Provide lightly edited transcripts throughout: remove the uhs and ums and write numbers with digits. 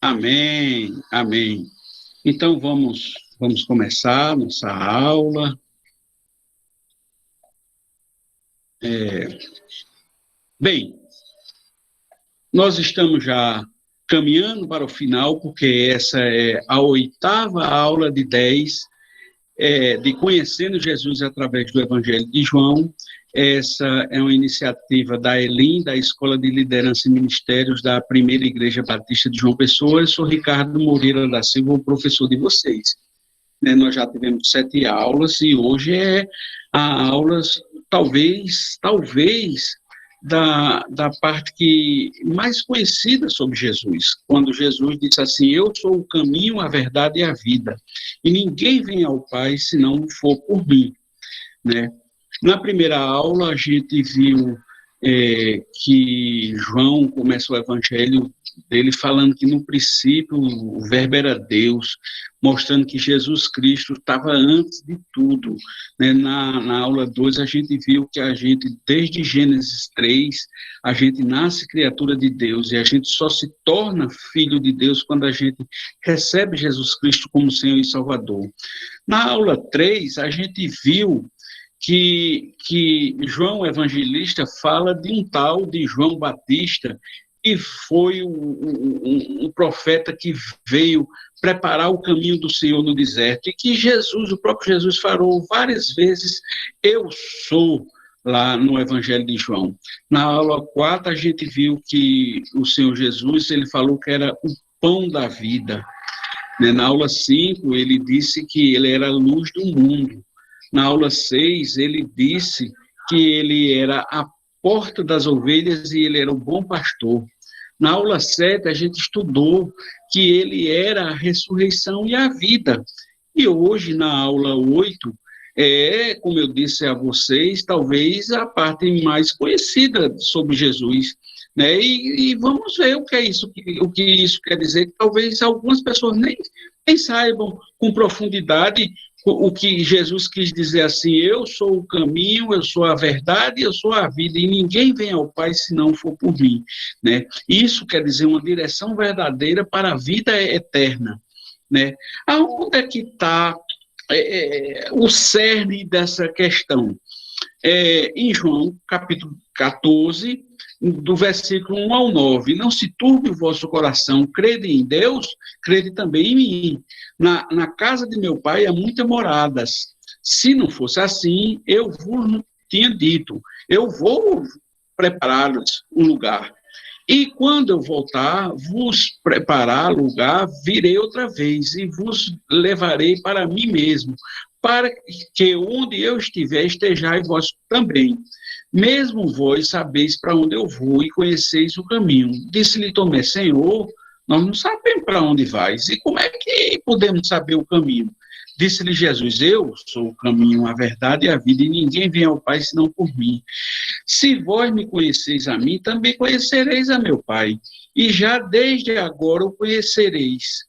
Amém, amém. Então vamos começar nossa aula. Bem, nós estamos já caminhando para o final, porque essa é a 8ª aula de 10, de Conhecendo Jesus através do Evangelho de João. Essa é uma iniciativa da ELIM, da Escola de Liderança e Ministérios da Primeira Igreja Batista de João Pessoa. Eu sou Ricardo Moreira da Silva, o professor de vocês. Nós já tivemos 7 aulas e hoje é a aula, talvez, da parte que mais conhecida sobre Jesus, quando Jesus disse assim: eu sou o caminho, a verdade e a vida, e ninguém vem ao Pai se não for por mim, né? Na primeira aula, a gente viu que João começa o evangelho dele falando que no princípio o verbo era Deus, mostrando que Jesus Cristo estava antes de tudo, né? Na aula 2 a gente viu que desde Gênesis 3, a gente nasce criatura de Deus e a gente só se torna filho de Deus quando a gente recebe Jesus Cristo como Senhor e Salvador. Na aula 3, a gente viu que João Evangelista fala de um tal de João Batista, que foi um profeta que veio preparar o caminho do Senhor no deserto, e que o próprio Jesus falou várias vezes: eu sou, lá no Evangelho de João. Na aula 4, a gente viu que o Senhor Jesus, ele falou que era o pão da vida. Na aula 5, ele disse que ele era a luz do mundo. Na aula 6, ele disse que ele era a porta das ovelhas e ele era o bom pastor. Na aula 7, a gente estudou que ele era a ressurreição e a vida. E hoje, na aula 8, como eu disse a vocês, talvez a parte mais conhecida sobre Jesus, né? E vamos ver o que isso quer dizer, que talvez algumas pessoas nem saibam com profundidade o que Jesus quis dizer assim: eu sou o caminho, eu sou a verdade, eu sou a vida, e ninguém vem ao Pai se não for por mim, né? Isso quer dizer uma direção verdadeira para a vida eterna, né? Aonde é que está o cerne dessa questão? Em João, capítulo 14, do versículo 1 ao 9, não se turbe o vosso coração, crede em Deus, crede também em mim. Na casa de meu pai há muitas moradas. Se não fosse assim, eu vos tinha dito, eu vou preparar-vos um lugar. E quando eu voltar, vos preparar lugar, virei outra vez e vos levarei para mim mesmo, para que onde eu estiver, estejais vós também. Mesmo vós sabeis para onde eu vou e conheceis o caminho. Disse-lhe Tomé: Senhor, nós não sabemos para onde vais, e como é que podemos saber o caminho? Disse-lhe Jesus: eu sou o caminho, a verdade e a vida, e ninguém vem ao Pai senão por mim. Se vós me conheceis a mim, também conhecereis a meu Pai. E já desde agora o conheceis,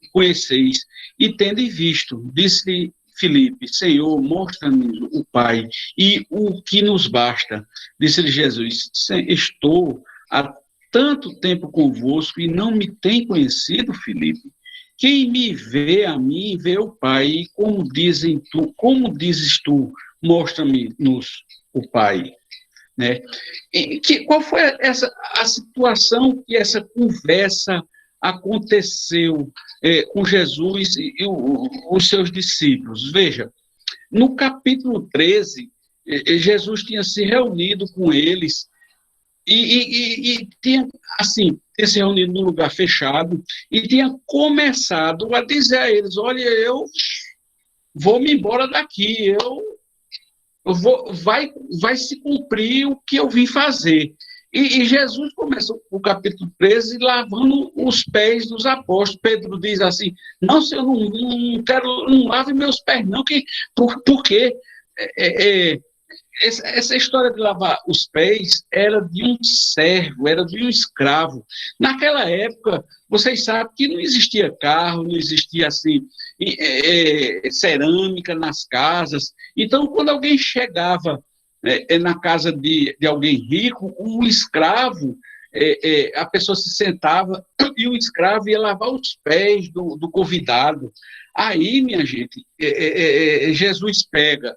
e tende visto. Disse-lhe Filipe: Senhor, mostra-nos o Pai, e o que nos basta. Disse-lhe Jesus: estou há tanto tempo convosco e não me tem conhecido, Filipe? Quem me vê a mim, vê o Pai. E como dizes tu, mostra-me-nos o Pai. Né? Qual foi a situação que essa conversa aconteceu com Jesus e os seus discípulos? Veja, no capítulo 13, Jesus tinha se reunido com eles e tinha se reunido num lugar fechado e tinha começado a dizer a eles: olha, eu vou me embora daqui, vai se cumprir o que eu vim fazer. E Jesus começa o capítulo 13 lavando os pés dos apóstolos. Pedro diz assim: não, Senhor, não quero, não lave meus pés, não, por quê? Essa história de lavar os pés era de um servo, era de um escravo. Naquela época, vocês sabem que não existia carro, não existia cerâmica nas casas. Então, quando alguém chegava na casa de alguém rico, o escravo a pessoa se sentava e o escravo ia lavar os pés do convidado. Aí, minha gente, Jesus pega,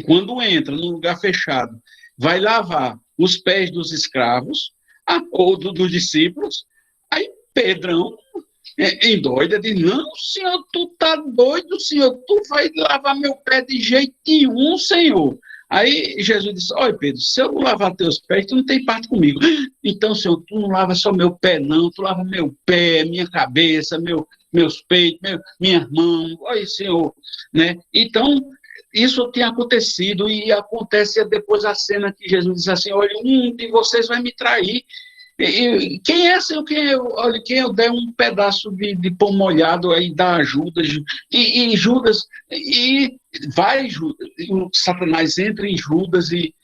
quando entra num lugar fechado, vai lavar os pés dos escravos ou dos discípulos. Aí Pedrão endoida, diz: não, senhor, tu tá doido, senhor, tu vai lavar meu pé de jeito nenhum, senhor. Aí Jesus disse: olha, Pedro, se eu não lavar teus pés, tu não tem parte comigo. Então, senhor, tu não lava só meu pé, não, tu lava meu pé, minha cabeça, meus peitos, minhas mãos, olha, senhor, né? Então, isso tinha acontecido, e acontece depois a cena que Jesus diz assim: olha, um de vocês vai me trair. E quem é, Senhor? Olha, quem eu der um pedaço de pão molhado aí dá Judas, e Judas, e vai, Satanás entra em Judas, e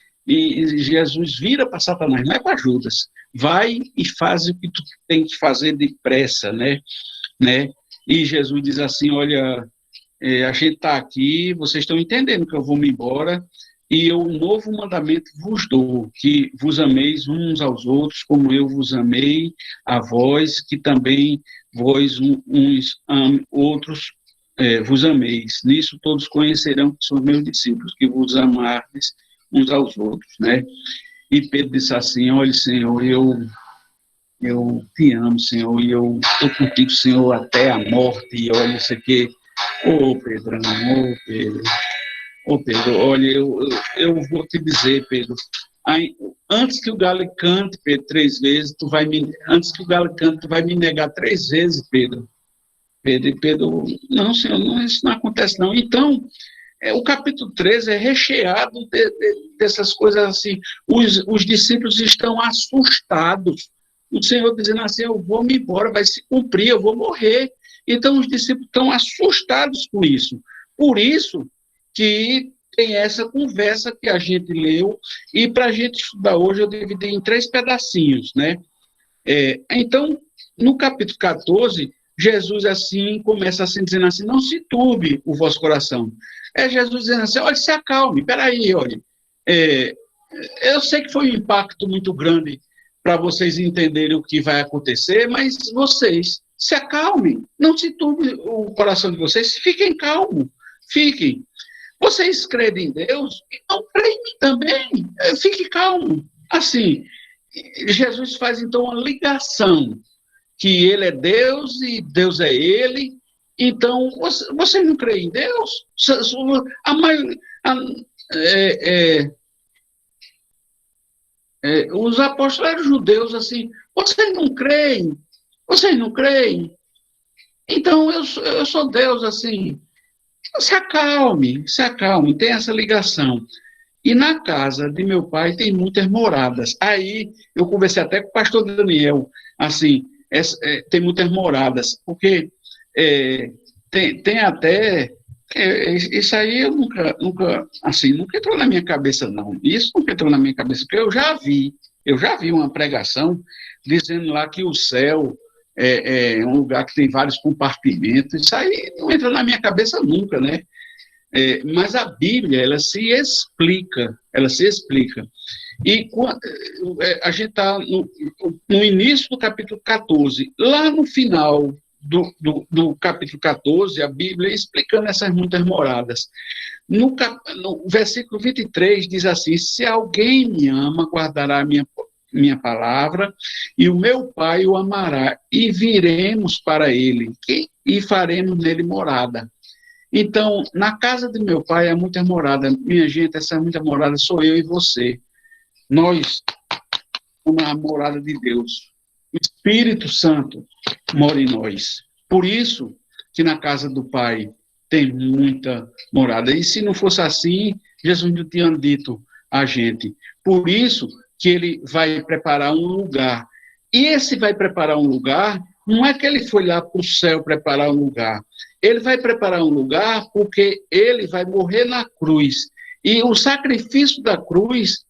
Jesus vira para Satanás, não é para Judas, vai e faz o que tu tem que fazer depressa, né? E Jesus diz assim: olha, a gente está aqui, vocês estão entendendo que eu vou me embora, e eu um novo mandamento vos dou, que vos ameis uns aos outros, como eu vos amei a vós, que também vós uns outros vos ameis. Nisso todos conhecerão que sois meus discípulos, que vos amardes uns aos outros, né? E Pedro disse assim: olha, Senhor, eu te amo, Senhor, e eu estou contigo, Senhor, até a morte, e olha isso aqui. Ô, Pedrão, Pedro. Pedro, olha, eu vou te dizer, Pedro, antes que o galo cante, Pedro, 3 vezes, antes que o galo cante, tu vai me negar 3 vezes, Pedro. Pedro, não, Senhor, isso não acontece, não. Então, o capítulo 13 é recheado dessas coisas assim. Os discípulos estão assustados. O Senhor dizendo assim: eu vou me embora, vai se cumprir, eu vou morrer. Então, os discípulos estão assustados com isso. Por isso que tem essa conversa que a gente leu, e para a gente estudar hoje eu dividi em 3 pedacinhos, né? Então, no capítulo 14, Jesus assim começa assim, dizendo assim: não se turbe o vosso coração. Jesus dizendo assim: olha, se acalme, peraí, olha, eu sei que foi um impacto muito grande para vocês entenderem o que vai acontecer, mas vocês se acalmem, não se turbe o coração de vocês, fiquem calmos, fiquem. Vocês creem em Deus? Então creem em mim também. Fique calmo. Assim, Jesus faz então uma ligação, que ele é Deus e Deus é ele. Então, vocês não creem em Deus? A maioria, os apóstolos eram judeus, assim: vocês não creem? Vocês não creem? Então, eu sou Deus, assim. Se acalme, tem essa ligação. E na casa de meu pai tem muitas moradas. Aí eu conversei até com o pastor Daniel, assim, tem muitas moradas, porque tem até, isso aí eu nunca entrou na minha cabeça, não. Isso nunca entrou na minha cabeça, porque eu já vi uma pregação dizendo lá que o céu é um lugar que tem vários compartimentos. Isso aí não entra na minha cabeça nunca, né? Mas a Bíblia, ela se explica. E a gente está no início do capítulo 14, lá no final do capítulo 14, a Bíblia explicando essas muitas moradas. No versículo 23 diz assim: se alguém me ama, guardará a minha palavra, e o meu Pai o amará, e viremos para ele, e faremos nele morada. Então, na casa de meu Pai há muitas moradas. Minha gente, essa muita morada sou eu e você. Nós somos a morada de Deus. O Espírito Santo mora em nós. Por isso que na casa do Pai tem muita morada. E se não fosse assim, Jesus não tinha dito a gente. Por isso que ele vai preparar um lugar. E esse vai preparar um lugar, não é que ele foi lá para o céu preparar um lugar. Ele vai preparar um lugar porque ele vai morrer na cruz. E o sacrifício da cruz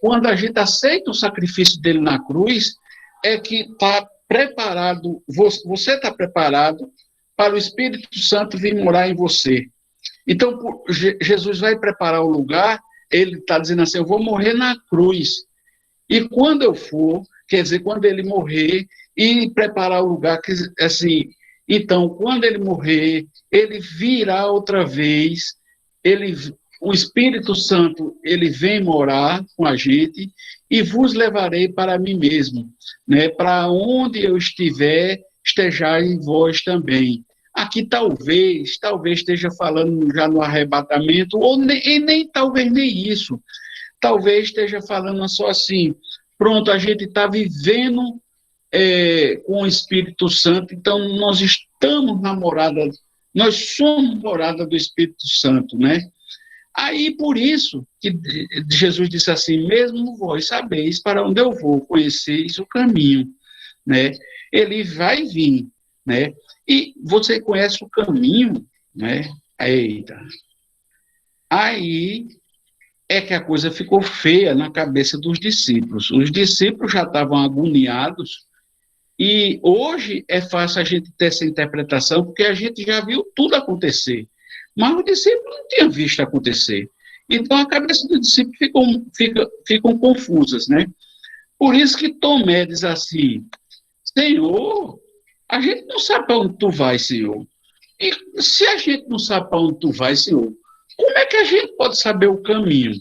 quando a gente aceita o sacrifício dele na cruz, é que está preparado, você está preparado para o Espírito Santo vir morar em você. Então, Jesus vai preparar o lugar, ele está dizendo assim: eu vou morrer na cruz. E quando eu for, quer dizer, quando ele morrer e preparar o lugar, que, assim, então, quando ele morrer, ele virá outra vez, ele, o Espírito Santo, ele vem morar com a gente e vos levarei para mim mesmo, né? Para onde eu estiver, estejais vós também. Aqui talvez esteja falando já no arrebatamento, ou nem talvez nem isso. Talvez esteja falando só assim, pronto, a gente está vivendo com o Espírito Santo, então nós estamos na morada, nós somos morada do Espírito Santo, né? Aí, por isso, que Jesus disse assim, mesmo vós sabeis para onde eu vou, conheceis o caminho, né? Ele vai vir, né? E você conhece o caminho, né? Eita. Aí é que a coisa ficou feia na cabeça dos discípulos. Os discípulos já estavam agoniados, e hoje é fácil a gente ter essa interpretação, porque a gente já viu tudo acontecer. Mas os discípulos não tinham visto acontecer. Então a cabeça dos discípulos ficam confusas, né? Por isso que Tomé diz assim, Senhor, a gente não sabe para onde tu vai, Senhor. E se a gente não sabe para onde tu vai, Senhor, como é que a gente pode saber o caminho?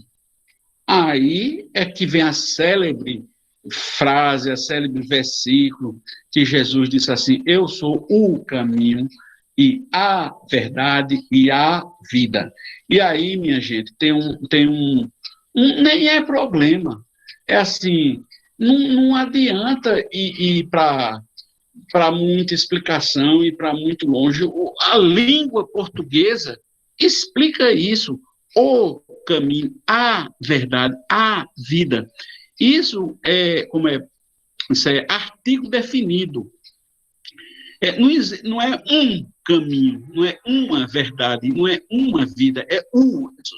Aí é que vem a célebre frase, a célebre versículo que Jesus disse assim, eu sou o caminho e a verdade e a vida. E aí, minha gente, nem é problema. É assim, não adianta ir para muita explicação e para muito longe. A língua portuguesa explica isso, o caminho, a verdade, a vida. Isso isso é artigo definido. Não é um caminho, não é uma verdade, não é uma vida,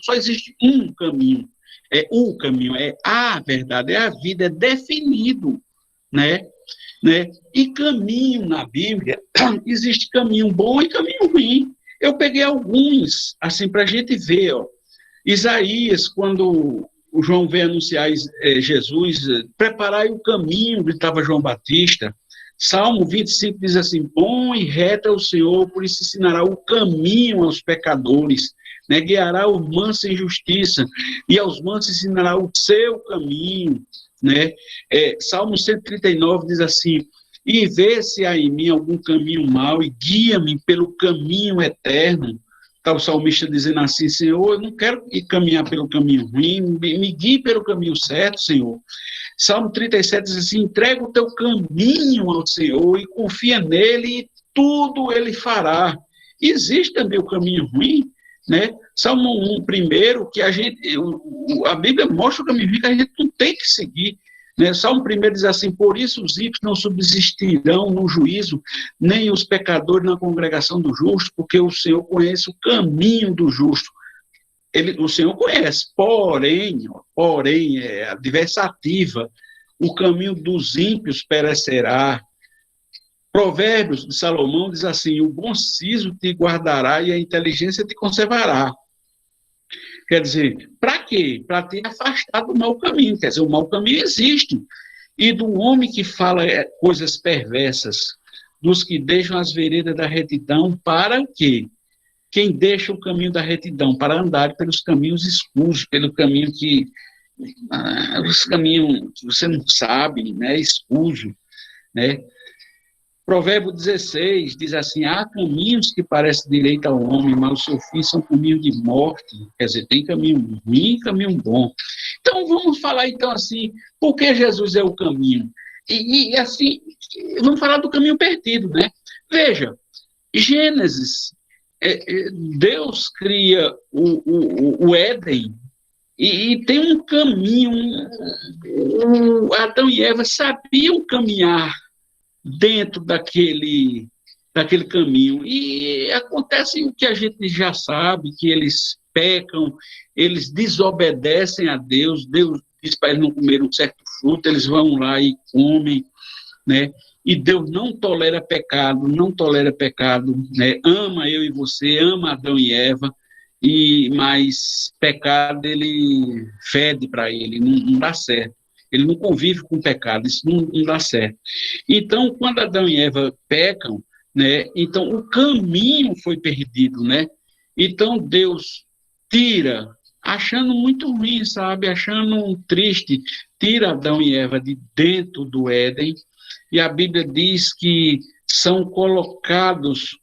só existe um caminho. É o caminho, é a verdade, é a vida, é definido, né? E caminho na Bíblia, existe caminho bom e caminho ruim. Eu peguei alguns, assim, para a gente ver, ó. Isaías, quando o João veio anunciar Jesus, preparai o caminho, gritava João Batista. Salmo 25 diz assim, bom e reto é o Senhor, por isso ensinará o caminho aos pecadores, né? Guiará os mansos em justiça, e aos mansos ensinará o seu caminho, né? Salmo 139 diz assim, e vê se há em mim algum caminho mau, e guia-me pelo caminho eterno. Está o salmista dizendo assim, Senhor, eu não quero caminhar pelo caminho ruim, me guie pelo caminho certo, Senhor. Salmo 37 diz assim, entrega o teu caminho ao Senhor e confia nele e tudo ele fará. Existe também o caminho ruim, né? Salmo 1, primeiro, que a Bíblia mostra o caminho ruim que a gente não tem que seguir. Né? Salmo 1 diz assim, por isso os ímpios não subsistirão no juízo, nem os pecadores na congregação do justo, porque o Senhor conhece o caminho do justo. O Senhor conhece, porém, é adversativa, o caminho dos ímpios perecerá. Provérbios de Salomão diz assim, o bom siso te guardará e a inteligência te conservará. Quer dizer, para quê? Para te afastar do mau caminho. Quer dizer, o mau caminho existe. E do homem que fala coisas perversas, dos que deixam as veredas da retidão, para o quê? Quem deixa o caminho da retidão? Para andar pelos caminhos escuros, pelo caminho os caminhos que você não sabe, né? Escuso, né? Provérbio 16 diz assim, há caminhos que parecem direito ao homem, mas o seu fim são caminho de morte. Quer dizer, tem caminho ruim e caminho bom. Então, vamos falar então assim, por que Jesus é o caminho? E assim, vamos falar do caminho perdido, né? Veja, Gênesis, Deus cria o Éden e tem um caminho, Adão e Eva sabiam caminhar dentro daquele caminho. E acontece o que a gente já sabe, que eles pecam, eles desobedecem a Deus, Deus diz para eles não comerem um certo fruto, eles vão lá e comem, né? E Deus não tolera pecado, né? Ama eu e você, ama Adão e Eva, mas pecado ele fede para ele, não dá certo. ele não convive com o pecado, isso não dá certo. Então, quando Adão e Eva pecam, né, então o caminho foi perdido, né? Então Deus tira, achando muito ruim, sabe? Achando triste, tira Adão e Eva de dentro do Éden, e a Bíblia diz que são colocados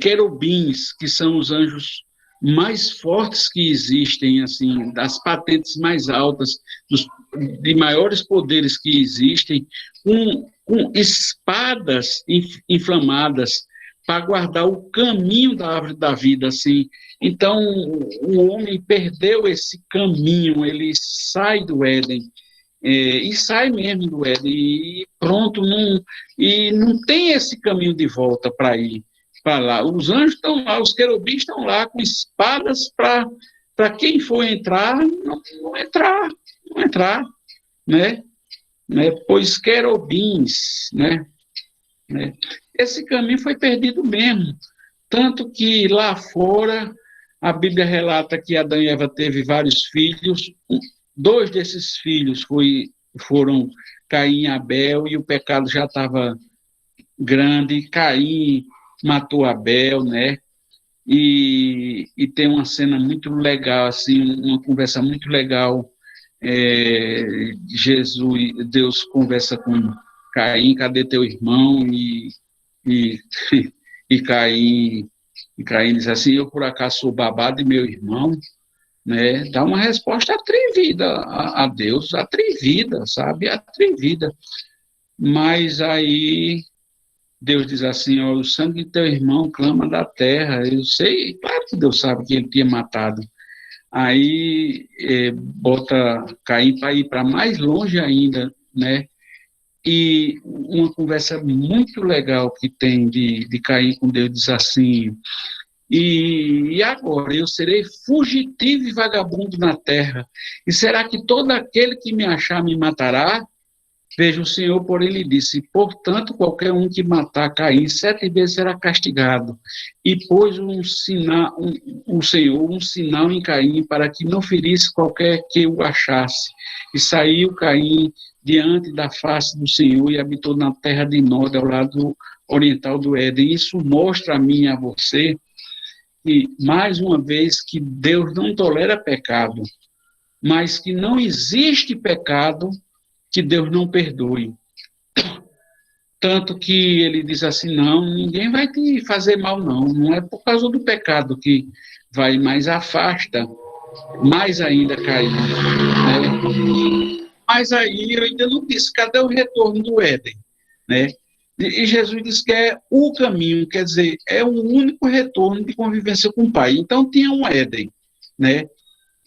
querubins, que são os anjos mais fortes que existem, assim, das patentes mais altas, de maiores poderes que existem, com espadas inflamadas para guardar o caminho da árvore da vida, assim. Então, o homem perdeu esse caminho, ele sai do Éden, e sai mesmo do Éden, e pronto, e não tem esse caminho de volta para ir para lá. Os anjos estão lá, os querubins estão lá com espadas para quem for entrar, não entrar, né? Pois querubins, né? Esse caminho foi perdido mesmo, tanto que lá fora a Bíblia relata que Adão e Eva teve vários filhos, dois desses filhos foram Caim e Abel, e o pecado já estava grande. Caim matou Abel, né? E tem uma cena muito legal, assim, uma conversa muito legal. Deus conversa com Caim: cadê teu irmão? E, e Caim diz assim: eu por acaso sou babá de meu irmão, né? Dá uma resposta atrevida a Deus, atrevida, sabe? Atrevida. Mas aí Deus diz assim: ó, o sangue de teu irmão clama da terra. Eu sei, claro que Deus sabe que ele tinha matado. Aí bota Caim para ir para mais longe ainda, né? E uma conversa muito legal que tem de Caim com Deus diz assim: e agora eu serei fugitivo e vagabundo na terra, e será que todo aquele que me achar me matará? Veja, o Senhor, porém, lhe disse: portanto, qualquer um que matar Caim 7 vezes será castigado. E pôs o Senhor um sinal em Caim, para que não ferisse qualquer que o achasse. E saiu Caim diante da face do Senhor e habitou na terra de Nod, ao lado oriental do Éden. Isso mostra a mim e a você que, mais uma vez, que Deus não tolera pecado, mas que não existe pecado que Deus não perdoe. Tanto que ele diz assim: não, ninguém vai te fazer mal, não é por causa do pecado que vai, mas afasta mais ainda Caim, né? Mas aí eu ainda não disse, cadê o retorno do Éden, né? E Jesus diz que é o caminho, quer dizer, é o único retorno de convivência com o Pai. Então tinha um Éden, né?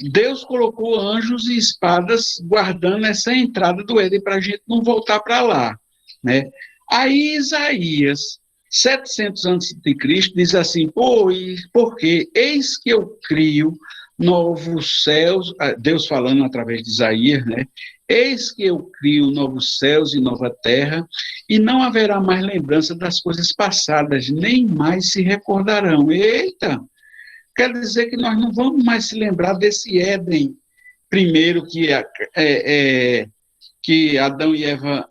Deus colocou anjos e espadas guardando essa entrada do Éden para a gente não voltar para lá, né? Aí Isaías, 700 antes de Cristo, diz assim: porque eis que eu crio novos céus, Deus falando através de Isaías, né? Eis que eu crio novos céus e nova terra, e não haverá mais lembrança das coisas passadas, nem mais se recordarão. Eita! Quer dizer que nós não vamos mais se lembrar desse Éden, primeiro que Adão e Eva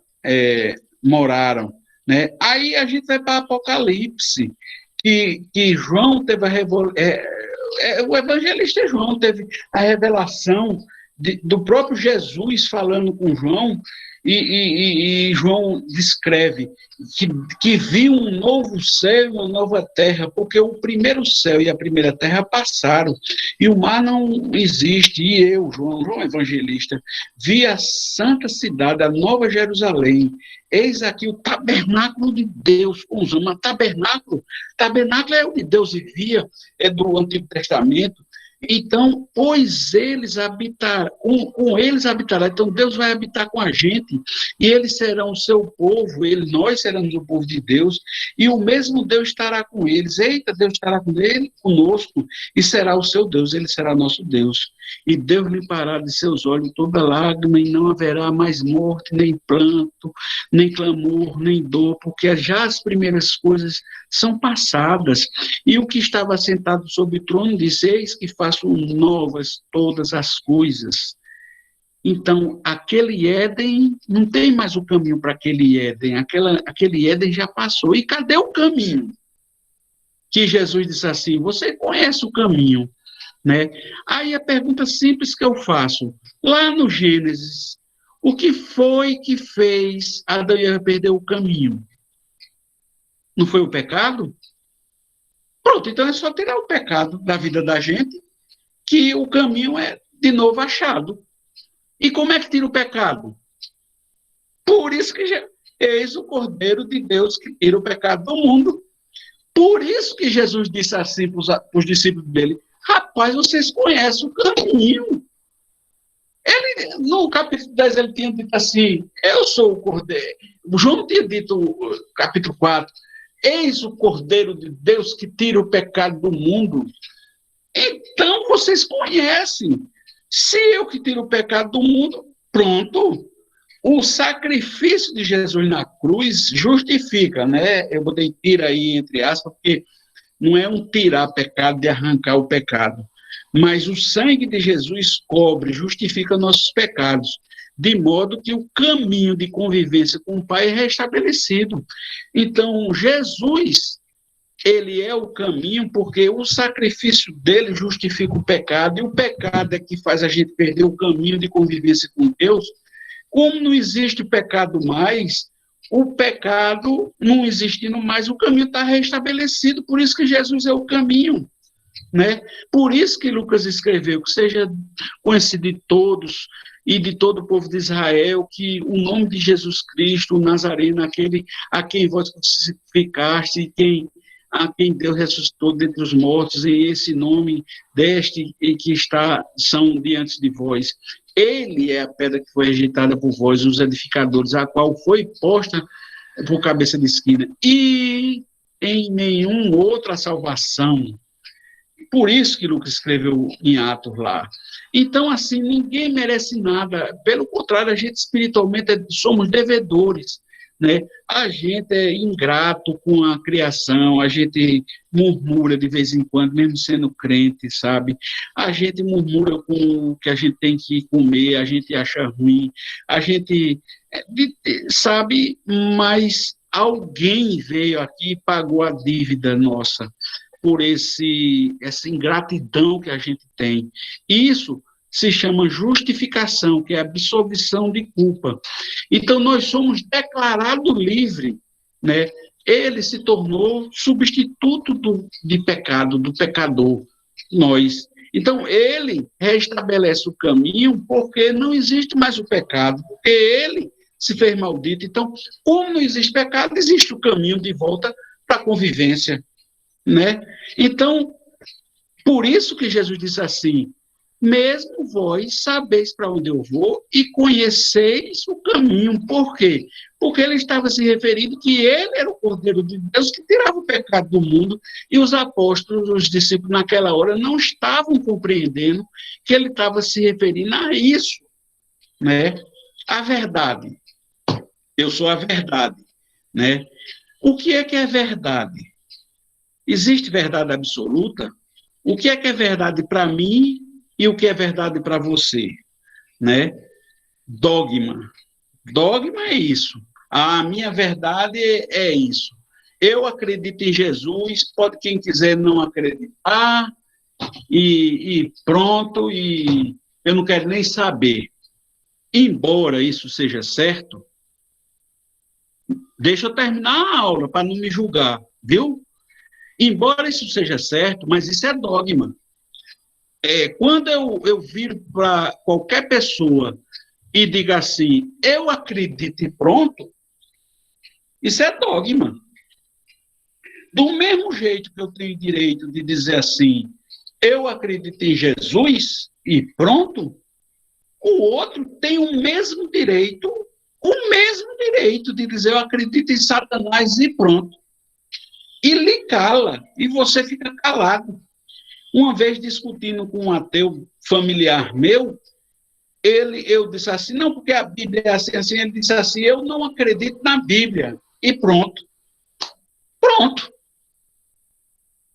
moraram, né? Aí a gente vai para Apocalipse, que João teve o evangelista João teve a revelação do próprio Jesus falando com João, e João descreve que viu um novo céu e uma nova terra, porque o primeiro céu e a primeira terra passaram, e o mar não existe. E eu, João evangelista, vi a santa cidade, a nova Jerusalém, eis aqui o tabernáculo de Deus com os homens. Tabernáculo é onde Deus vivia, é do Antigo Testamento. Então, pois eles habitarão, com eles habitará. Então, Deus vai habitar com a gente, e eles serão o seu povo, nós seremos o povo de Deus, e o mesmo Deus estará com eles. Eita, Deus estará com ele, conosco, e será o seu Deus, ele será nosso Deus. E Deus limpará de seus olhos toda lágrima, e não haverá mais morte, nem pranto, nem clamor, nem dor, porque já as primeiras coisas são passadas. E o que estava sentado sobre o trono disse: eis que faço novas todas as coisas. Então, aquele Éden, não tem mais o caminho para aquele Éden, aquele Éden já passou. E cadê o caminho? Que Jesus disse assim, você conhece o caminho, né? Aí a pergunta simples que eu faço, lá no Gênesis, o que foi que fez Adão e Eva perder o caminho? Não foi o pecado? Pronto, então é só tirar o pecado da vida da gente, que o caminho é de novo achado. E como é que tira o pecado? Por isso que eis o Cordeiro de Deus que tira o pecado do mundo. Por isso que Jesus disse assim para os discípulos dele, rapaz, vocês conhecem o caminho. Ele, no capítulo 10, ele tinha dito assim, eu sou o Cordeiro. O João tinha dito, capítulo 4, eis o Cordeiro de Deus que tira o pecado do mundo. Então, vocês conhecem. Se eu que tiro o pecado do mundo, pronto. O sacrifício de Jesus na cruz justifica, né? Eu botei tira aí entre aspas, porque não é um tirar pecado de arrancar o pecado, mas o sangue de Jesus cobre, justifica nossos pecados, de modo que o caminho de convivência com o Pai é restabelecido. Então, Jesus, ele é o caminho, porque o sacrifício dele justifica o pecado, e o pecado é que faz a gente perder o caminho de convivência com Deus. Como não existe pecado mais, o pecado não existindo mais, o caminho está restabelecido, por isso que Jesus é o caminho, né? Por isso que Lucas escreveu, que seja conhecido de todos e de todo o povo de Israel, que o nome de Jesus Cristo, o Nazareno, aquele a quem vós crucificaste, a quem Deus ressuscitou dentre os mortos, e esse nome deste e que são diante de vós. Ele é a pedra que foi rejeitada por vós, os edificadores, a qual foi posta por cabeça de esquina. E em nenhum outra salvação. Por isso que Lucas escreveu em Atos lá. Então, assim, ninguém merece nada. Pelo contrário, a gente espiritualmente somos devedores, né? A gente é ingrato com a criação, a gente murmura de vez em quando, mesmo sendo crente, sabe? A gente murmura com o que a gente tem que comer, a gente acha ruim, a gente, sabe, mas alguém veio aqui e pagou a dívida nossa por essa ingratidão que a gente tem. Isso se chama justificação, que é absolvição de culpa. Então, nós somos declarados livres, né? Ele se tornou substituto de pecado, do pecador, nós. Então, ele restabelece o caminho porque não existe mais o pecado, porque ele se fez maldito. Então, como não existe pecado, existe o caminho de volta para a convivência, né? Então, por isso que Jesus disse assim, mesmo vós sabeis para onde eu vou e conheceis o caminho. Por quê? Porque ele estava se referindo que ele era o Cordeiro de Deus que tirava o pecado do mundo, e os apóstolos, os discípulos naquela hora não estavam compreendendo que ele estava se referindo a isso, né? A verdade. Eu sou a verdade, né? O que é verdade? Existe verdade absoluta? O que é verdade para mim e o que é verdade para você, né? Dogma. Dogma é isso. A minha verdade é isso. Eu acredito em Jesus, pode quem quiser não acreditar, e pronto, e eu não quero nem saber. Embora isso seja certo, deixa eu terminar a aula para não me julgar, viu? Embora isso seja certo, mas isso é dogma. Quando eu viro para qualquer pessoa e digo assim, eu acredito e pronto, isso é dogma. Do mesmo jeito que eu tenho direito de dizer assim, eu acredito em Jesus e pronto, o outro tem o mesmo direito de dizer eu acredito em Satanás e pronto. E lhe cala, e você fica calado. Uma vez discutindo com um ateu familiar meu, eu disse assim, não, porque a Bíblia é assim, ele disse assim, eu não acredito na Bíblia. E pronto. Pronto.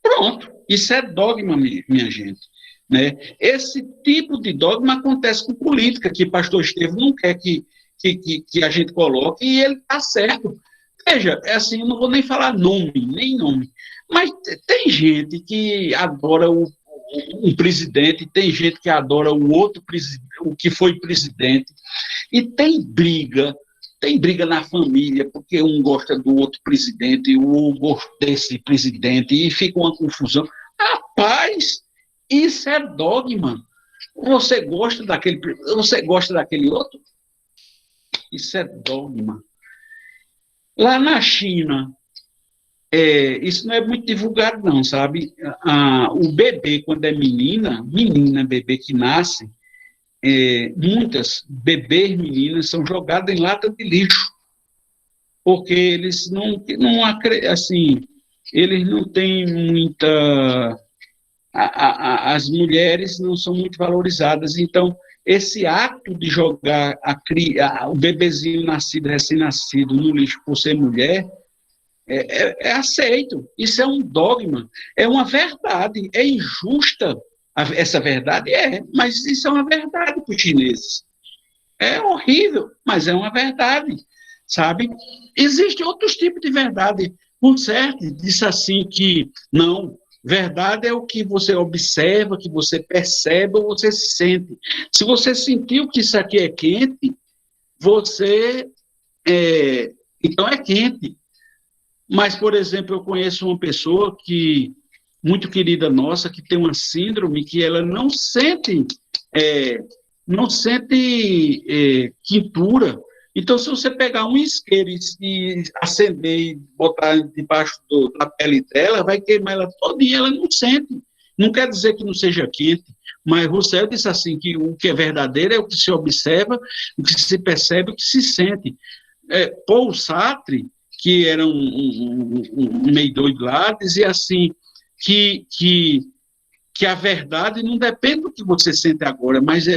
Pronto. Isso é dogma, minha gente. né? Esse tipo de dogma acontece com política, que pastor Estevão não quer que a gente coloque, e ele está certo. Veja, é assim, eu não vou nem falar nem nome, mas tem gente que adora um presidente, tem gente que adora o outro presidente, o que foi presidente, e tem briga na família, porque um gosta do outro presidente, o outro gosta desse presidente, e fica uma confusão. Rapaz, isso é dogma. Você gosta daquele outro? Isso é dogma. Lá na China, isso não é muito divulgado, não, sabe? O bebê, quando é menina, bebê que nasce, muitas bebês meninas são jogadas em lata de lixo, porque eles assim, eles não têm muita... as mulheres não são muito valorizadas, então esse ato de jogar o bebezinho nascido, recém-nascido, no lixo por ser mulher, é aceito. Isso é um dogma, é uma verdade, é injusta essa verdade, mas isso é uma verdade para os chineses. É horrível, mas é uma verdade, sabe? Existem outros tipos de verdade. Por certo, disse assim que não, verdade é o que você observa, que você percebe ou você sente. Se você sentiu que isso aqui é quente, então é quente. Mas, por exemplo, eu conheço uma pessoa muito querida nossa, que tem uma síndrome que ela não sente quintura. Então, se você pegar um isqueiro e acender e botar debaixo da pele dela, vai queimar ela todinha, ela não sente. Não quer dizer que não seja quente, mas Rousseau disse assim, que o que é verdadeiro é o que se observa, o que se percebe, o que se sente. Paul Sartre, que era um meio doido lá, dizia assim, que a verdade não depende do que você sente agora, mas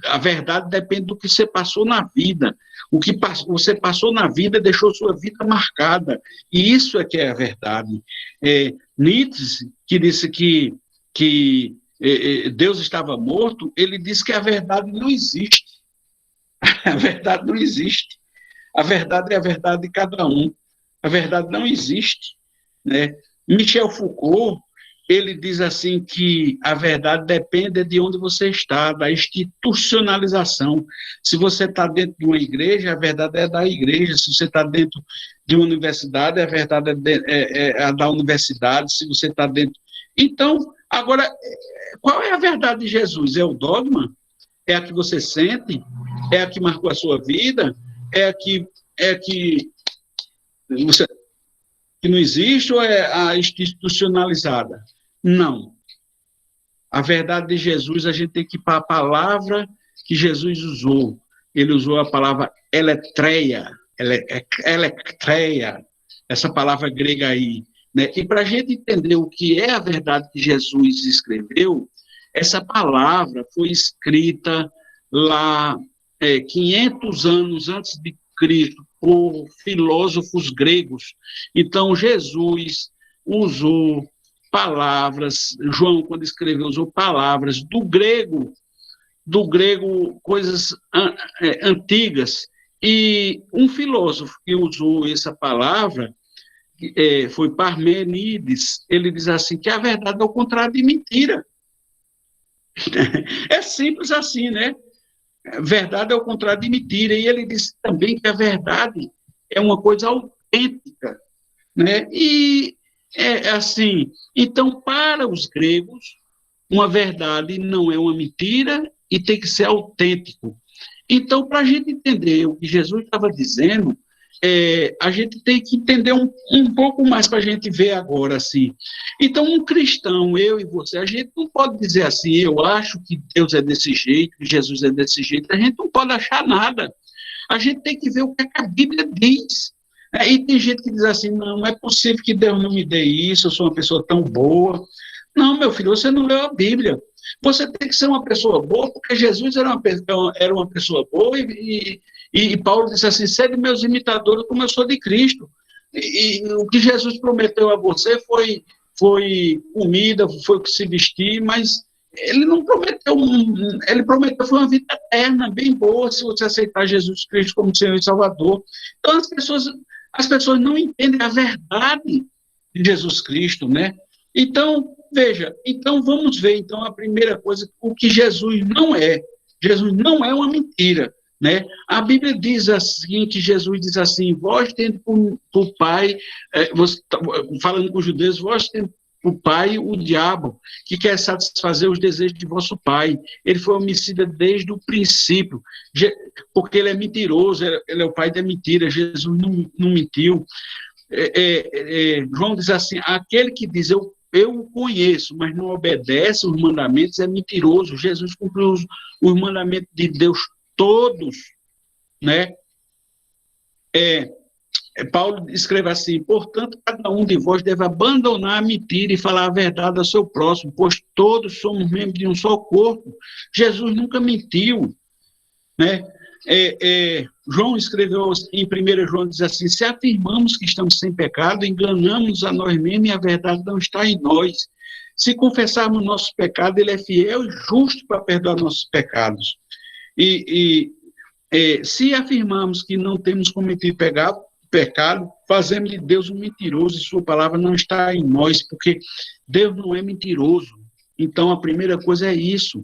a verdade depende do que você passou na vida. O que você passou na vida deixou sua vida marcada. E isso é que é a verdade. Nietzsche, que disse que Deus estava morto, ele disse que a verdade não existe. A verdade não existe. A verdade é a verdade de cada um. A verdade não existe, né? Michel Foucault, ele diz assim que a verdade depende de onde você está, da institucionalização. Se você está dentro de uma igreja, a verdade é da igreja. Se você está dentro de uma universidade, a verdade é a da universidade. Se você está dentro... Então, agora, qual é a verdade de Jesus? É o dogma? É a que você sente? É a que marcou a sua vida? É a que não existe ou é a institucionalizada? Não. A verdade de Jesus, a gente tem que ir para a palavra que Jesus usou. Ele usou a palavra eletreia, essa palavra grega aí, né? E para a gente entender o que é a verdade que Jesus escreveu, essa palavra foi escrita lá 500 anos antes de Cristo, por filósofos gregos. Então, Jesus usou palavras, João, quando escreveu, usou palavras do grego, coisas antigas. E um filósofo que usou essa palavra foi Parmênides. Ele diz assim, que a verdade é o contrário de mentira. É simples assim, né? Verdade é o contrário de mentira. E ele disse também que a verdade é uma coisa autêntica, né? E assim, então, para os gregos, uma verdade não é uma mentira e tem que ser autêntico. Então, para a gente entender o que Jesus estava dizendo, a gente tem que entender um pouco mais para a gente ver agora, assim. Então, um cristão, eu e você, a gente não pode dizer assim, eu acho que Deus é desse jeito, que Jesus é desse jeito, a gente não pode achar nada. A gente tem que ver o que a Bíblia diz. E tem gente que diz assim, não é possível que Deus não me dê isso, eu sou uma pessoa tão boa. Não, meu filho, você não leu a Bíblia. Você tem que ser uma pessoa boa, porque Jesus era uma pessoa boa e Paulo disse assim, sede meus imitadores como eu sou de Cristo. E o que Jesus prometeu a você foi comida, foi o que se vestir, mas ele não prometeu, ele prometeu foi uma vida eterna, bem boa, se você aceitar Jesus Cristo como Senhor e Salvador. Então, as pessoas não entendem a verdade de Jesus Cristo, né? Então, veja, então vamos ver, então, a primeira coisa, o que Jesus não é. Jesus não é uma mentira, né? A Bíblia diz assim, que Jesus diz assim, vós tendo por pai, falando com os judeus, vós tendo o pai, o diabo, que quer satisfazer os desejos de vosso pai. Ele foi homicida desde o princípio, porque ele é mentiroso, ele é o pai da mentira, Jesus não mentiu. João diz assim, aquele que diz, eu o conheço, mas não obedece os mandamentos, é mentiroso. Jesus cumpriu os mandamentos de Deus todos, né? Paulo escreve assim, portanto, cada um de vós deve abandonar a mentira e falar a verdade ao seu próximo, pois todos somos membros de um só corpo. Jesus nunca mentiu, né? João escreveu em 1 João, diz assim, se afirmamos que estamos sem pecado, enganamos a nós mesmos e a verdade não está em nós. Se confessarmos nossos pecados, ele é fiel e justo para perdoar nossos pecados. Se afirmamos que não temos cometido pecado, fazemos de Deus um mentiroso e sua palavra não está em nós, porque Deus não é mentiroso. Então, a primeira coisa é isso,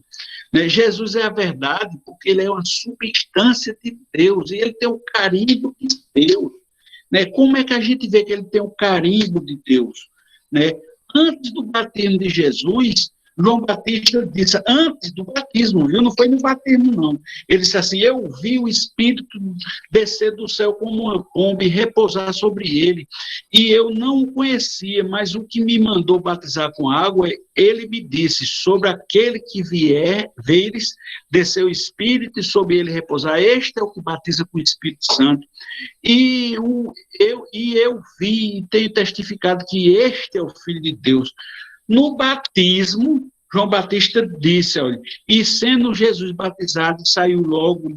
né? Jesus é a verdade, porque ele é uma substância de Deus, e ele tem o carimbo de Deus, né? Como é que a gente vê que ele tem o carimbo de Deus, né? Antes do batismo de Jesus, João Batista disse, antes do batismo, viu? Não foi no batismo, não. Ele disse assim, eu vi o Espírito descer do céu como uma pomba e repousar sobre ele. E eu não o conhecia, mas o que me mandou batizar com água, ele me disse, sobre aquele que veres, desceu o Espírito e sobre ele repousar. Este é o que batiza com o Espírito Santo. E eu vi e tenho testificado que este é o Filho de Deus. No batismo, João Batista disse, olha, e sendo Jesus batizado, saiu logo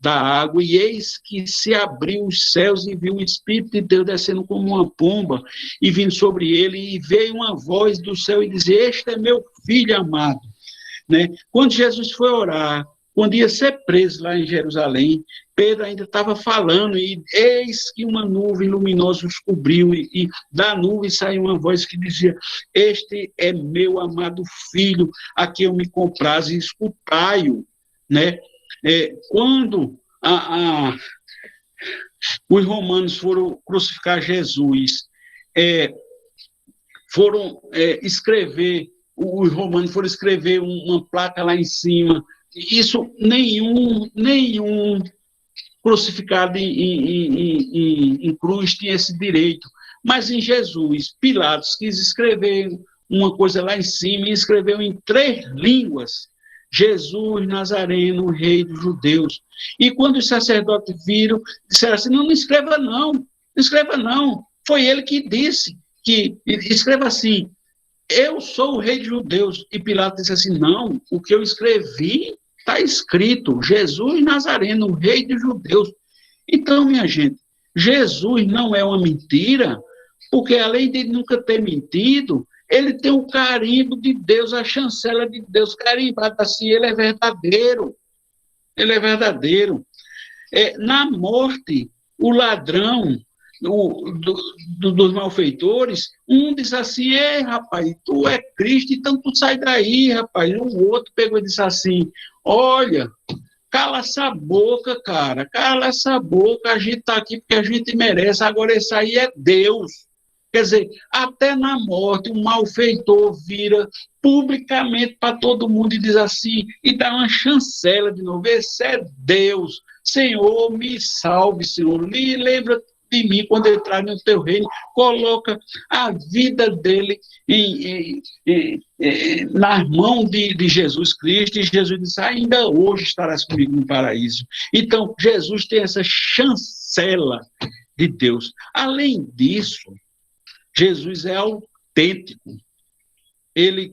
da água, e eis que se abriu os céus e viu o Espírito de Deus descendo como uma pomba, e vindo sobre ele, e veio uma voz do céu e dizia, este é meu filho amado. Né? Quando Jesus foi orar, quando ia ser preso lá em Jerusalém, Pedro ainda estava falando, e eis que uma nuvem luminosa os cobriu, e da nuvem saiu uma voz que dizia, este é meu amado filho, a quem eu me comprazo, e escutai-o. Né? Quando os romanos foram crucificar Jesus, os romanos foram escrever uma placa lá em cima, isso nenhum crucificado em cruz tinha esse direito. Mas em Jesus, Pilatos quis escrever uma coisa lá em cima e escreveu em 3 línguas, Jesus Nazareno, rei dos judeus. E quando os sacerdotes viram, disseram assim, não escreva não. Foi ele que disse, que escreva assim, eu sou o rei dos judeus. E Pilatos disse assim, não, o que eu escrevi está escrito, Jesus Nazareno, rei dos judeus. Então, minha gente, Jesus não é uma mentira, porque além de nunca ter mentido, ele tem o carimbo de Deus, a chancela de Deus carimbada assim, ele é verdadeiro. Ele é verdadeiro. Na morte, o ladrão dos malfeitores, um diz assim, rapaz, tu é Cristo, então tu sai daí, rapaz. O outro pegou e disse assim, olha, cala essa boca, cara, cala essa boca, a gente está aqui porque a gente merece, agora esse aí é Deus. Quer dizer, até na morte, um malfeitor vira publicamente para todo mundo e diz assim, e dá uma chancela de novo, esse é Deus, Senhor, me salve, Senhor, me lembra de mim quando entrar no teu reino, coloca a vida dele nas mãos de Jesus Cristo, e Jesus diz, ainda hoje estarás comigo no paraíso. Então, Jesus tem essa chancela de Deus. Além disso, Jesus é autêntico. Ele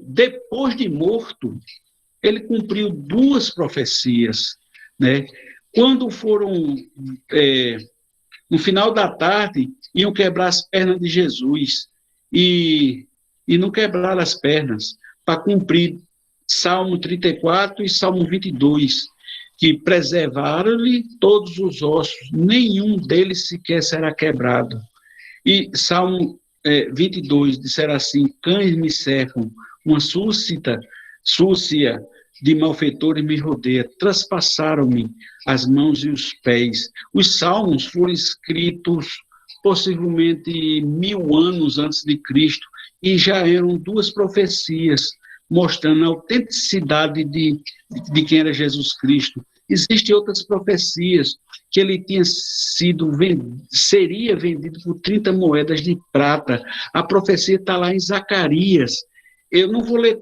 depois de morto, ele cumpriu 2 profecias, né? Quando foram, no final da tarde, iam quebrar as pernas de Jesus, e não quebraram as pernas, para cumprir Salmo 34 e Salmo 22, que preservaram-lhe todos os ossos, nenhum deles sequer será quebrado. E Salmo 22, disser assim, cães me cercam, uma súcia de malfeitores me rodeia, traspassaram-me as mãos e os pés. Os salmos foram escritos possivelmente 1000 anos antes de Cristo, e já eram duas profecias mostrando a autenticidade de quem era Jesus Cristo. Existem outras profecias que ele tinha seria vendido por 30 moedas de prata. A profecia está lá em Zacarias. Eu não vou ler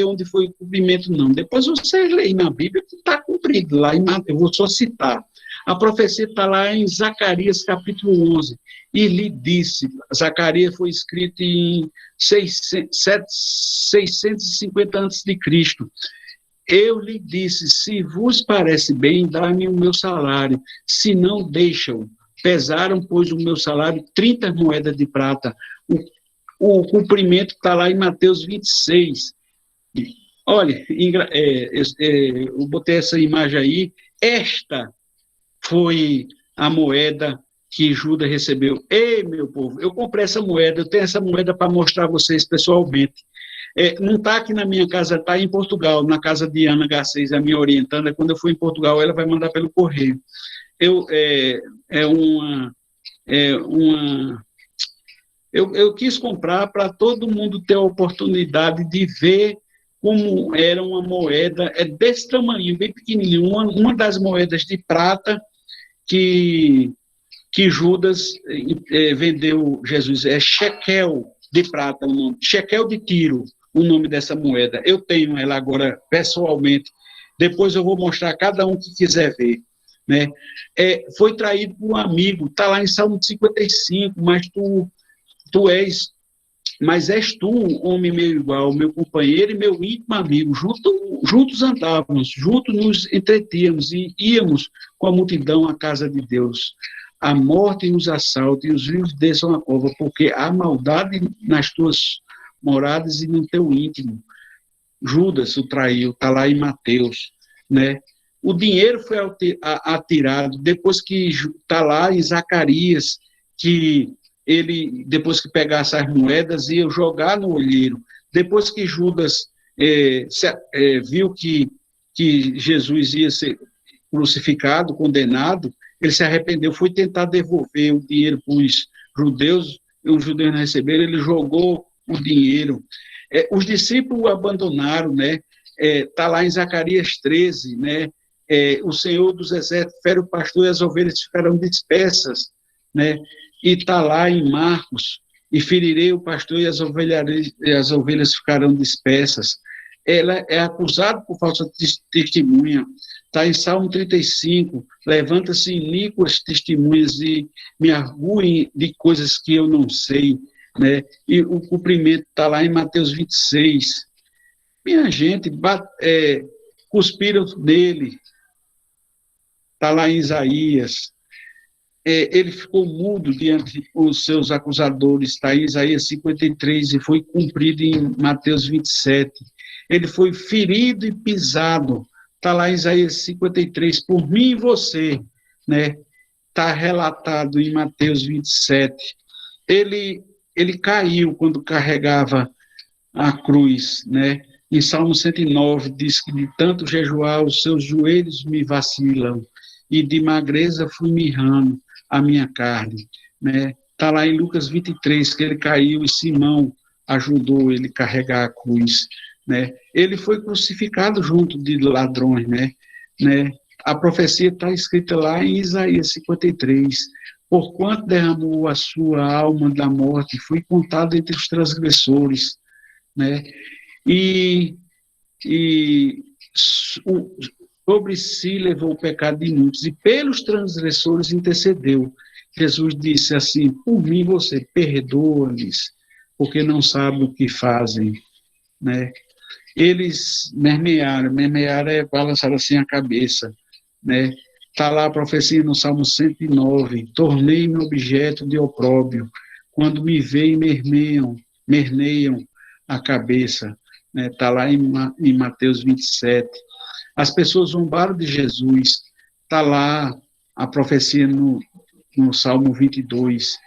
onde foi o cumprimento, não. Depois você lê na Bíblia que está cumprido lá em Mateus, eu vou só citar. A profecia está lá em Zacarias, capítulo 11. E lhe disse, Zacarias foi escrito em 650 a.C. Eu lhe disse, se vos parece bem, dá-me o meu salário. Se não, deixam. Pesaram, pois, o meu salário 30 moedas de prata. O cumprimento está lá em Mateus 26. Olha, eu botei essa imagem aí. Esta foi a moeda que Judas recebeu. Ei, meu povo, eu comprei essa moeda, eu tenho essa moeda para mostrar a vocês pessoalmente. Não está aqui na minha casa, está em Portugal, na casa de Ana Garcês, a minha orientanda. Quando eu for em Portugal, ela vai mandar pelo correio. Eu quis comprar para todo mundo ter a oportunidade de ver como era uma moeda, desse tamanho, bem pequenininho, uma das moedas de prata que Judas vendeu Jesus, shekel de prata, o nome, shekel de Tiro, o nome dessa moeda. Eu tenho ela agora pessoalmente, depois eu vou mostrar a cada um que quiser ver. Né? Foi traído por um amigo, está lá em Salmo 55, mas és tu, homem meu igual, meu companheiro e meu íntimo amigo, juntos andávamos, juntos nos entretínhamos e íamos com a multidão à casa de Deus. A morte nos assalta e os vivos desçam a cova, porque há maldade nas tuas moradas e no teu íntimo. Judas o traiu, está lá em Mateus, né? O dinheiro foi atirado, depois que está lá em Zacarias, que ele, depois que pegasse as moedas, ia jogar no olheiro. Depois que Judas viu que Jesus ia ser crucificado, condenado, ele se arrependeu, foi tentar devolver o dinheiro para os judeus, e os judeus não receberam, ele jogou o dinheiro. Os discípulos o abandonaram, né? Está lá em Zacarias 13, né? O Senhor dos Exércitos fere o pastor e as ovelhas ficarão dispersas, né? E está lá em Marcos, e ferirei o pastor e as ovelhas ficarão dispersas. Ela é acusada por falsa testemunha. Está em Salmo 35, levanta-se iníquas testemunhas e me arguem de coisas que eu não sei, né? E o cumprimento está lá em Mateus 26. Minha gente, cuspiram nele, está lá em Isaías. Ele ficou mudo diante dos seus acusadores, está em Isaías 53, e foi cumprido em Mateus 27. Ele foi ferido e pisado, está lá em Isaías 53, por mim e você, né? Está relatado em Mateus 27. Ele caiu quando carregava a cruz, né? Em Salmo 109 diz que de tanto jejuar os seus joelhos me vacilam, e de magreza fui mirrando a minha carne, né? Está lá em Lucas 23 que ele caiu e Simão ajudou ele a carregar a cruz, né? Ele foi crucificado junto de ladrões, né? A profecia está escrita lá em Isaías 53. Porquanto derramou a sua alma da morte, fui contado entre os transgressores, né? E sobre si levou o pecado de muitos, e pelos transgressores intercedeu. Jesus disse assim, por mim você perdoa-lhes, porque não sabem o que fazem, né? Eles mermearam é balançar assim a cabeça, né? Está lá a profecia no Salmo 109, tornei-me objeto de opróbrio, quando me veem merneiam a cabeça, né? Está lá em Mateus 27. As pessoas zombaram de Jesus, está lá a profecia no Salmo 22.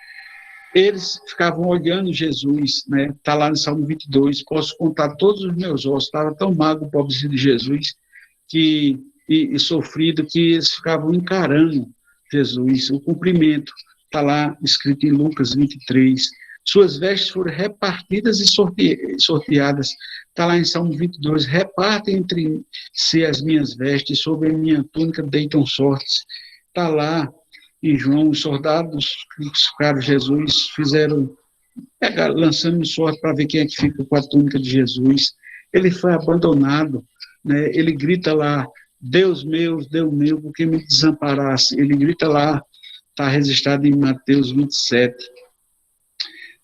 Eles ficavam olhando Jesus, né? Está lá no Salmo 22, posso contar todos os meus ossos, estava tão magro o pobrezinho de Jesus, e sofrido, que eles ficavam encarando Jesus, o cumprimento, está lá escrito em Lucas 23, suas vestes foram repartidas e sorteadas, está lá em Salmo 22, repartem entre si as minhas vestes, sobre a minha túnica deitam sortes, está lá em João, os soldados que crucificaram Jesus fizeram, lançando sorte para ver quem é que fica com a túnica de Jesus. Ele foi abandonado, né? Ele grita lá, Deus meu, por que me desamparasse? Ele grita lá, está registrado em Mateus 27.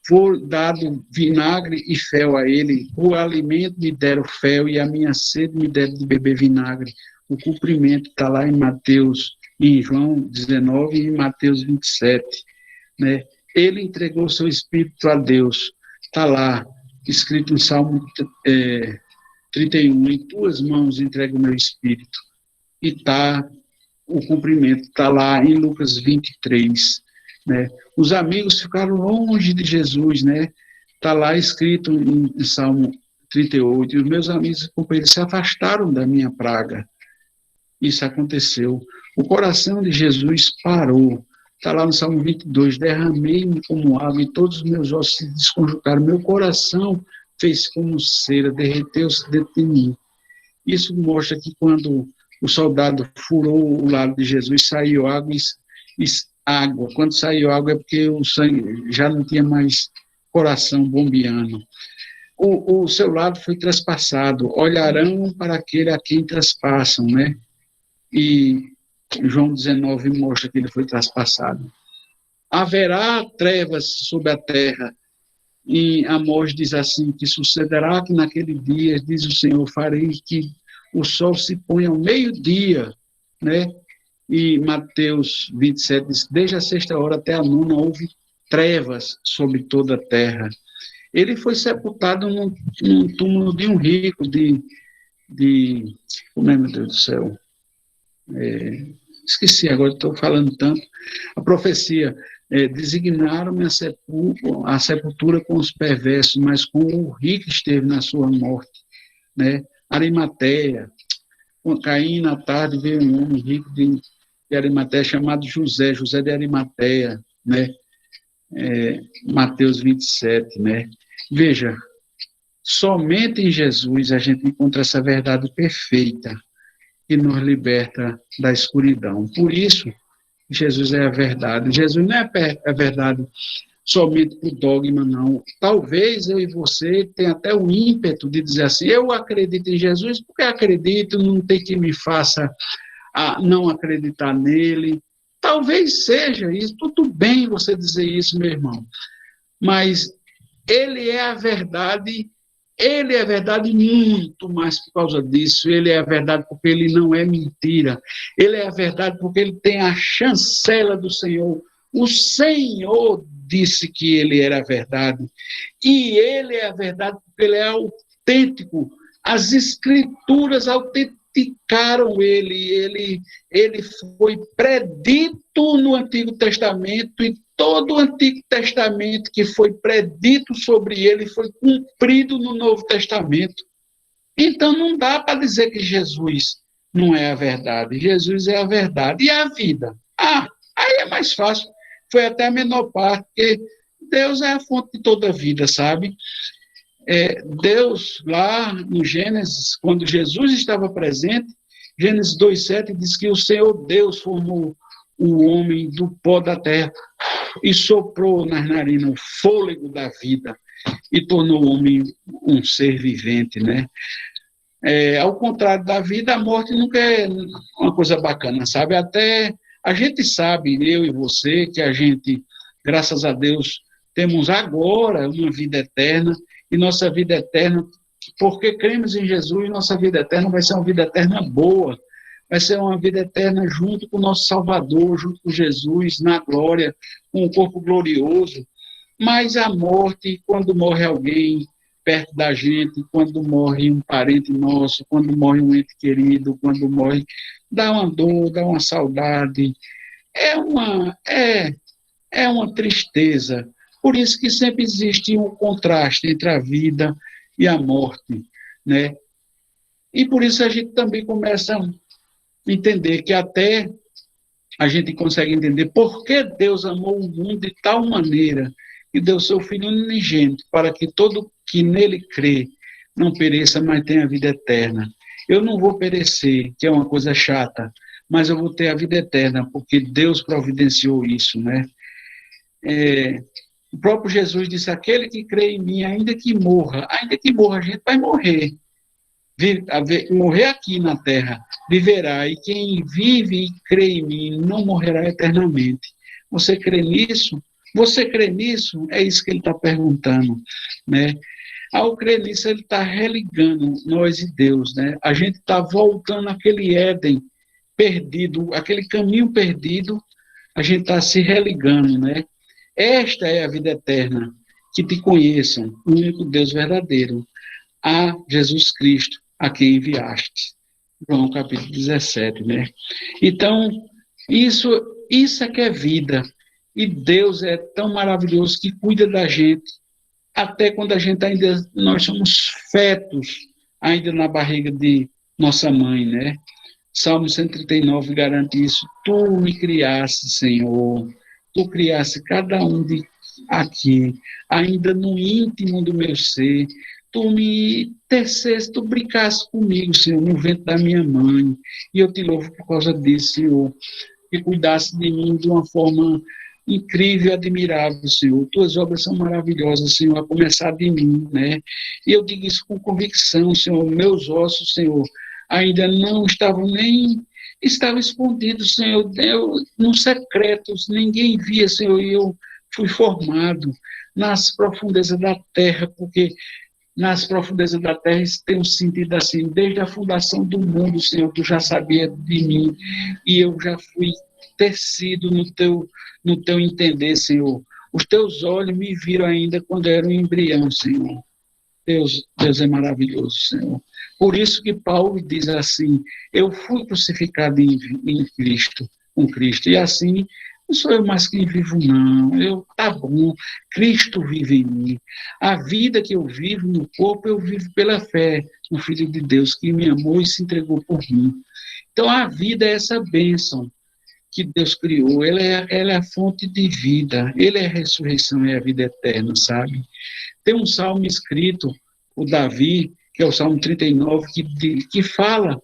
Foi dado vinagre e fel a ele, o alimento me deram fel e a minha sede me deram de beber vinagre. O cumprimento está lá em Mateus, em João 19 e em Mateus 27. Né? Ele entregou seu espírito a Deus. Está lá, escrito em Salmo 31, em tuas mãos entrego o meu espírito. E está o cumprimento, está lá em Lucas 23. Né? Os amigos ficaram longe de Jesus, né? Está lá escrito em Salmo 38, e os meus amigos e companheiros se afastaram da minha praga. Isso aconteceu. O coração de Jesus parou. Está lá no Salmo 22, derramei-me como água e todos os meus ossos se desconjuntaram. Meu coração fez como cera, derreteu-se dentro de mim. Isso mostra que quando o soldado furou o lado de Jesus, saiu água. Quando saiu água é porque o sangue já não tinha mais coração bombeando. O seu lado foi traspassado. Olharão para aquele a quem traspassam, né? E João 19 mostra que ele foi traspassado. Haverá trevas sobre a terra. E Amós diz assim, que sucederá que naquele dia, diz o Senhor, farei que o sol se ponha ao meio-dia, né? E Mateus 27 diz, desde a sexta hora até a nona houve trevas sobre toda a terra. Ele foi sepultado num túmulo de um rico, como é, meu Deus do céu? Esqueci, agora estou falando tanto. A profecia, designaram-me a sepultura com os perversos, mas com o rico esteve na sua morte, né? Arimateia, Caim na tarde veio um homem rico de Arimateia chamado José de Arimateia, né? Mateus 27, né? Veja, somente em Jesus a gente encontra essa verdade perfeita que nos liberta da escuridão. Por isso, Jesus é a verdade. Jesus não é a verdade somente por dogma, não. Talvez eu e você tenha até o ímpeto de dizer assim, eu acredito em Jesus porque acredito, não tem que me faça não acreditar nele. Talvez seja isso, tudo bem você dizer isso, meu irmão. Mas ele é a verdade muito mais por causa disso, ele é a verdade porque ele não é mentira, ele é a verdade porque ele tem a chancela do Senhor, o Senhor disse que ele era a verdade, e ele é a verdade porque ele é autêntico, as escrituras autenticaram ele foi predito no Antigo Testamento e todo o Antigo Testamento que foi predito sobre ele foi cumprido no Novo Testamento. Então não dá para dizer que Jesus não é a verdade. Jesus é a verdade. E a vida? Aí é mais fácil. Foi até a menor parte, porque Deus é a fonte de toda a vida, sabe? Deus, lá no Gênesis, quando Jesus estava presente, Gênesis 2,7 diz que o Senhor Deus formou o homem do pó da terra e soprou nas narinas o fôlego da vida e tornou o homem um ser vivente, né? Ao contrário da vida, a morte nunca é uma coisa bacana, sabe? Até a gente sabe, eu e você, que a gente, graças a Deus, temos agora uma vida eterna, e nossa vida eterna, porque cremos em Jesus, nossa vida eterna vai ser uma vida eterna boa, vai ser uma vida eterna junto com o nosso Salvador, junto com Jesus, na glória, com o corpo glorioso. Mas a morte, quando morre alguém, perto da gente, quando morre um parente nosso, quando morre um ente querido, quando morre, dá uma dor, dá uma saudade, é uma tristeza. Por isso que sempre existe um contraste entre a vida e a morte, né? E por isso a gente também começa a entender que até a gente consegue entender por que Deus amou o mundo de tal maneira que deu seu Filho unigênito para que todo que nele crê não pereça, mas tenha a vida eterna. Eu não vou perecer, que é uma coisa chata, mas eu vou ter a vida eterna, porque Deus providenciou isso, né? O próprio Jesus disse, aquele que crê em mim, ainda que morra, a gente vai morrer. Morrer aqui na terra, viverá, e quem vive e crê em mim não morrerá eternamente. Você crê nisso? Você crê nisso? É isso que ele está perguntando, né? Ao crer nisso, ele está religando nós e Deus, né? A gente está voltando àquele Éden perdido, aquele caminho perdido, a gente está se religando, né? Esta é a vida eterna, que te conheçam, o único Deus verdadeiro, a Jesus Cristo, a quem enviaste. João capítulo 17, né? Então, isso é que é vida. E Deus é tão maravilhoso que cuida da gente, até quando a gente ainda, nós somos fetos, ainda na barriga de nossa mãe, né? Salmo 139 garante isso. Tu me criaste, Senhor. Tu criaste cada um de aqui, ainda no íntimo do meu ser. Tu me teceste, tu brincaste comigo, Senhor, no ventre da minha mãe. E eu te louvo por causa disso, Senhor. Que cuidasse de mim de uma forma incrível e admirável, Senhor. Tuas obras são maravilhosas, Senhor, a começar de mim, né? E eu digo isso com convicção, Senhor. Meus ossos, Senhor, ainda não estavam nem... Estavam escondidos, Senhor, nos secretos, ninguém via, Senhor, e eu fui formado nas profundezas da terra, porque nas profundezas da terra isso tem um sentido assim, desde a fundação do mundo, Senhor, tu já sabia de mim, e eu já fui tecido no teu entender, Senhor. Os teus olhos me viram ainda quando eu era um embrião, Senhor. Deus é maravilhoso, Senhor. Por isso que Paulo diz assim, eu fui crucificado em Cristo, com Cristo, e assim, não sou eu mais quem vivo, não. Tá bom, Cristo vive em mim. A vida que eu vivo no corpo, eu vivo pela fé no Filho de Deus, que me amou e se entregou por mim. Então, a vida é essa bênção que Deus criou, ela é a fonte de vida, ele é a ressurreição e a vida eterna, sabe? Tem um salmo escrito, o Davi, que é o Salmo 39, que fala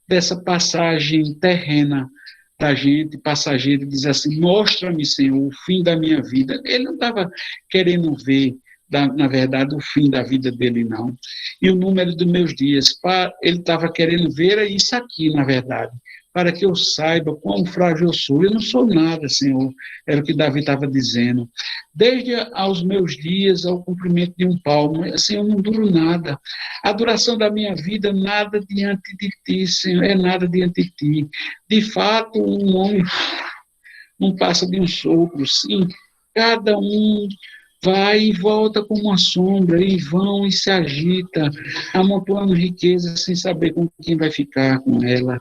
dessa passagem terrena da gente, passageiro, diz assim, mostra-me, Senhor, o fim da minha vida. Ele não estava querendo ver, na verdade, o fim da vida dele, não. E o número dos meus dias, ele estava querendo ver isso aqui, na verdade, para que eu saiba quão frágil eu sou. Eu não sou nada, Senhor, era o que Davi estava dizendo. Desde aos meus dias, ao cumprimento de um palmo, assim, eu não duro nada. A duração da minha vida, nada diante de ti, Senhor, é nada diante de ti. De fato, um homem não passa de um sopro, sim. Cada um vai e volta como uma sombra, e vão e se agita, amontoando riqueza sem saber com quem vai ficar com ela.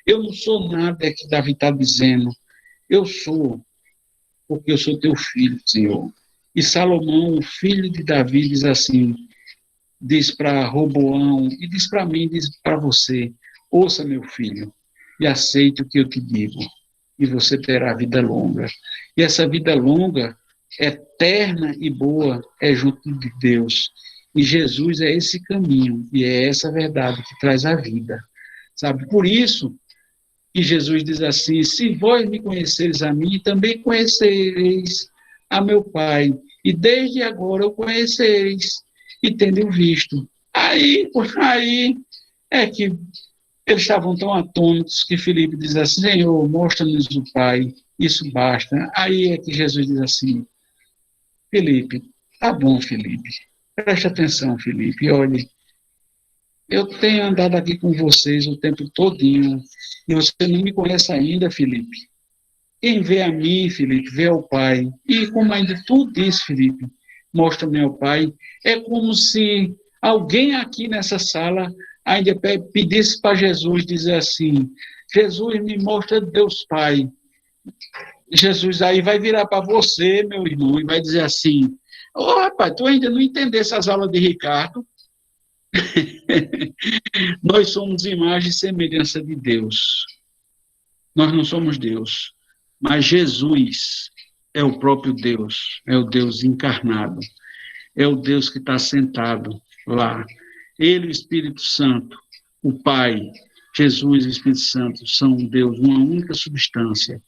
Eu não sou nada que Davi está dizendo. Eu sou, porque eu sou teu filho, Senhor. E Salomão, o filho de Davi, diz assim, diz para Roboão, e diz para mim, diz para você, ouça, meu filho, e aceite o que eu te digo, e você terá vida longa. E essa vida longa, eterna e boa, é junto de Deus. E Jesus é esse caminho, e é essa verdade que traz a vida. Sabe? Por isso que Jesus diz assim, se vós me conhecereis a mim, também conhecereis a meu Pai. E desde agora o conhecereis e tendo visto. Aí é que eles estavam tão atônitos que Filipe diz assim, Senhor, mostra-nos o Pai, isso basta. Aí é que Jesus diz assim, Filipe, tá bom, Filipe, preste atenção, Filipe, olhe, eu tenho andado aqui com vocês o tempo todinho, e você não me conhece ainda, Filipe. Quem vê a mim, Filipe, vê ao Pai. E como ainda tu disse, Filipe, mostra-me ao Pai. É como se alguém aqui nessa sala ainda pedisse para Jesus, dizer assim, Jesus, me mostra Deus Pai. Jesus aí vai virar para você, meu irmão, e vai dizer assim, ô rapaz, tu ainda não entendeu essas aulas de Ricardo? Nós somos imagem e semelhança de Deus. Nós não somos Deus, mas Jesus é o próprio Deus, é o Deus encarnado, é o Deus que está sentado lá. Ele, o Espírito Santo, o Pai, Jesus e o Espírito Santo são um Deus, uma única substância.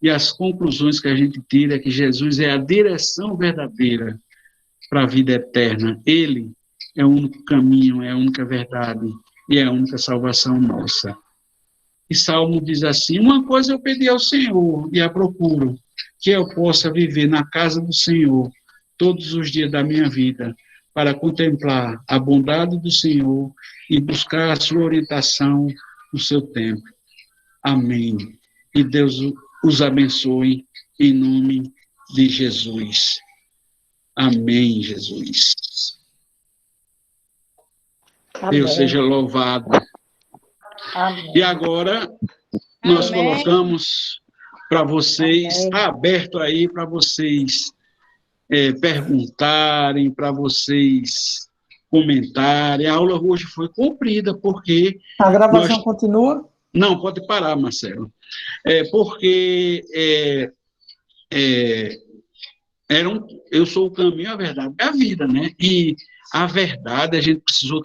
E as conclusões que a gente tira é que Jesus é a direção verdadeira para a vida eterna. Ele é o único caminho, é a única verdade e é a única salvação nossa. E Salmo diz assim, uma coisa eu pedi ao Senhor e a procuro, que eu possa viver na casa do Senhor todos os dias da minha vida, para contemplar a bondade do Senhor e buscar a sua orientação no seu tempo. Amém. E Deus os abençoe em nome de Jesus. Amém, Jesus. Amém. Deus seja louvado. Amém. E agora, nós colocamos para vocês, está aberto aí para vocês perguntarem, para vocês comentarem. A aula hoje foi comprida, porque... A gravação continua? Não, pode parar, Marcelo. Porque eu sou o caminho, a verdade, é a vida, né? E a verdade a gente precisou